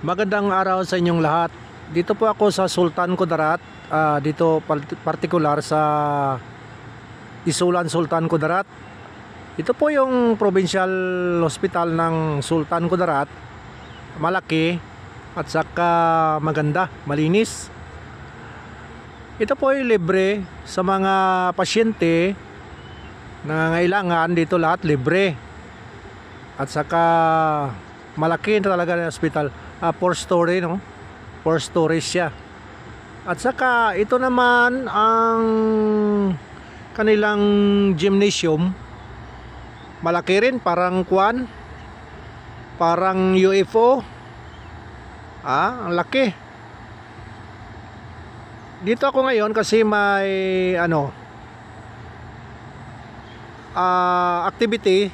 Magandang araw sa inyong lahat. Dito po ako sa Sultan Kudarat. Dito partikular sa Isulan Sultan Kudarat. Ito po yung provincial hospital ng Sultan Kudarat. Malaki at saka maganda, malinis. Ito po ay libre sa mga pasyente na ngailangan. Dito lahat libre. At saka malaki talaga ng hospital. 4-story, no? 4 stories siya. At saka ito naman ang kanilang gymnasium. Malaki rin, parang parang UFO. Ang laki. Dito ako ngayon kasi may activity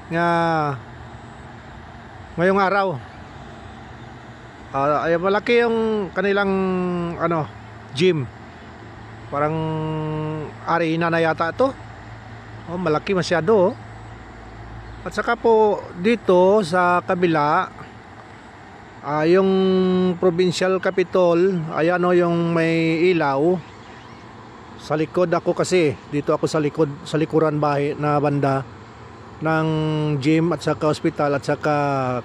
nga ngayong araw. Malaki yung kanilang gym. Parang arena na yata ito. Malaki masyado. At saka po dito sa kabila, yung provincial capitol, ayan yung may ilaw. Sa likod ako kasi, dito ako sa likuran bahay na banda ng gym at saka hospital at saka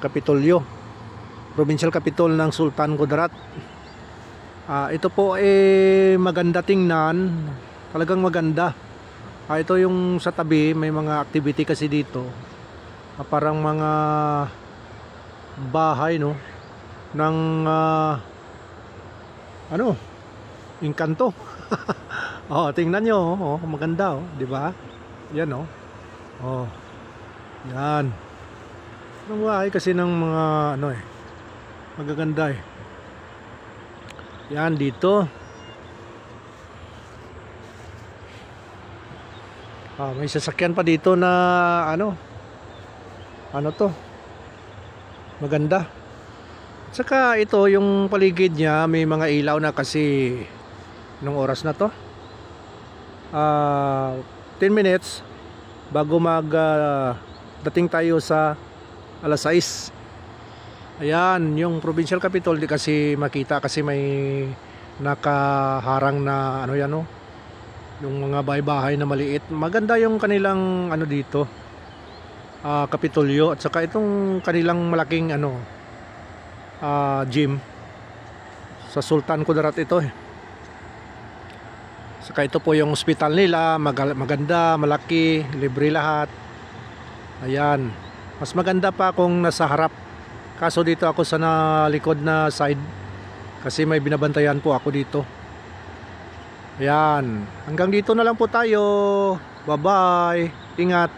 kapitolyo. Provincial Capitol ng Sultan Kudarat. Ito po maganda tingnan, talagang maganda. Ito yung sa tabi, may mga activity kasi dito. Parang mga bahay, no, ng Engkanto. Tingnan nyo, maganda, di ba? Yan, yan. Ang bahay kasi ng mga magaganda yan dito. May sasakyan pa dito na to maganda. At saka ito yung paligid niya, may mga ilaw na kasi nung oras na to 10 minutes bago dating tayo sa alas 6. Ayan, yung provincial capitol di kasi makita kasi may nakaharang na yung mga bahay-bahay na maliit. Maganda yung kanilang dito, kapitolyo at saka itong kanilang malaking gym sa Sultan Kudarat ito. Saka ito po yung hospital nila, maganda, malaki, libre lahat. Ayan, mas maganda pa kung nasa harap. Kaso dito ako sa likod na side kasi may binabantayan po ako dito. Ayan, hanggang dito na lang po tayo. Bye bye, ingat.